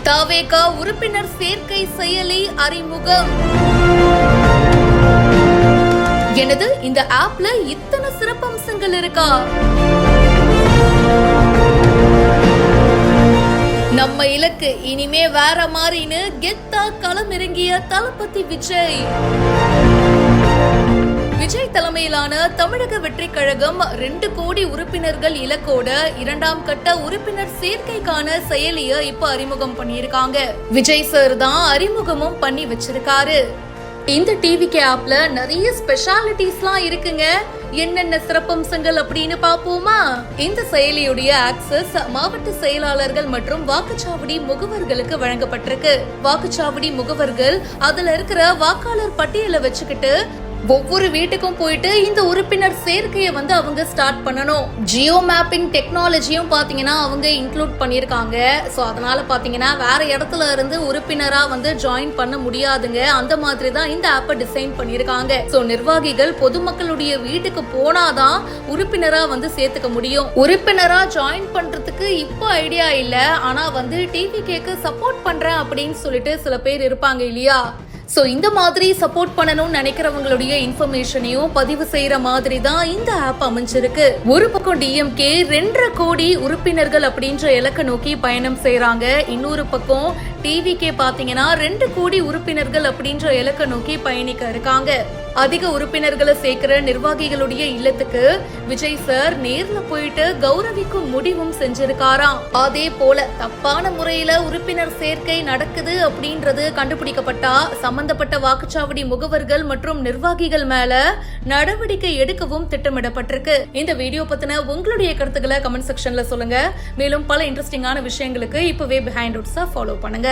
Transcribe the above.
தவேக உறுப்பினர் சேர்க்கை செயலி அறிமுகம். எனது இந்த ஆப்ல இத்தனை சிறப்பம்சங்கள் இருக்கா? நம்ம இலக்கு இனிமே வேற மாதிரின்னு கெத்தா களமிறங்கிய தளபதி விஜய். விஜய் தலைமையிலான தமிழக வெற்றி கழகம் 2 கோடி உறுப்பினர்கள் இலக்கோட 2ஆம் கட்ட உறுப்பினர் சேர்க்கைக்கான செயலியை இப்ப அறிமுகம் பண்ணியிருக்காங்க. விஜய் சார் தான் அறிமுகமும் பண்ணி வச்சிருக்காரு. இந்த டிவிகே ஆப்ல நிறைய ஸ்பெஷாலிட்டிஸ்லாம் இருக்குங்க. என்னென்ன சிறப்பம்சங்கள் அப்படின்னு பாப்போமா? இந்த செயலியுடைய ஆக்சஸ் மாவட்ட செயலாளர்கள் மற்றும் வாக்குச்சாவடி முகவர்களுக்கு வழங்கப்பட்டிருக்கு. வாக்குச்சாவடி முகவர்கள் அதுல இருக்கிற வாக்காளர் பட்டியலை வச்சுக்கிட்டு ஒவ்வொரு வீட்டுக்கும் போயிட்டு இந்த உறுப்பினர் சேர்க்கையை அவங்க ஸ்டார்ட் பண்ணணும். ஜியோ மேப்பிங் டெக்னாலஜியும் பாத்தீங்கன்னா அவங்க இன்க்ளூட் பண்ணிருக்காங்க. சோ அதனால பாத்தீங்கன்னா வேற இடத்துல இருந்து உறுப்பினரா ஜாயின் பண்ண முடியாதுங்க. அந்த மாதிரி தான் இந்த ஆப்பை டிசைன் பண்ணிருக்காங்க. சோ நிர்வாகிகள் பொதுமக்களுடைய வீட்டுக்கு போனாதான் உறுப்பினரா சேர்த்துக்க முடியும். உறுப்பினரா ஜாயின் பண்றதுக்கு இப்போ ஐடியா இல்ல, ஆனா டிவிகேக்கு சப்போர்ட் பண்றேன் அப்படின்னு சொல்லிட்டு சில பேர் இருப்பாங்க இல்லையா? சோ இந்த மாதிரி சப்போர்ட் பண்ணணும்னு நினைக்கிறவங்களுடைய இன்ஃபர்மேஷனையும் பதிவு செய்யற மாதிரி தான் இந்த ஆப் அமைஞ்சிருக்கு. ஒரு பக்கம் டிஎம்கே 2.5 கோடி உறுப்பினர்கள் அப்படின்ற இலக்க நோக்கி பயணம் செய்யறாங்க. இன்னொரு பக்கம் டிவிகே பாத்தீங்கன்னா 2 கோடி உறுப்பினர்கள் அப்படின்ற இலக்க நோக்கி பயணிக்க இருக்காங்க. அதிக உறுப்பினர்களை சேர்க்கிற நிர்வாகிகளுடைய இல்லத்துக்கு விஜய் சார் நேர்ல போயிட்டு கௌரவிக்கும் முடிவும் செஞ்சிருக்காராம். அதே போல தப்பான முறையில உறுப்பினர் சேர்க்கை நடக்குது அப்படின்றது கண்டுபிடிக்கப்பட்டா சம்பந்தப்பட்ட வாக்குச்சாவடி முகவர்கள் மற்றும் நிர்வாகிகள் மேல நடவடிக்கை எடுக்கவும் திட்டமிடப்பட்டிருக்கு. இந்த வீடியோ பத்தின உங்களுடைய கருத்துக்களை கமெண்ட் செக்ஷன்ல சொல்லுங்க. மேலும் பல இன்ட்ரெஸ்டிங்கான விஷயங்களுக்கு இப்பவே பிஹைண்ட் ரூட்ஸை ஃபாலோ பண்ணுங்க.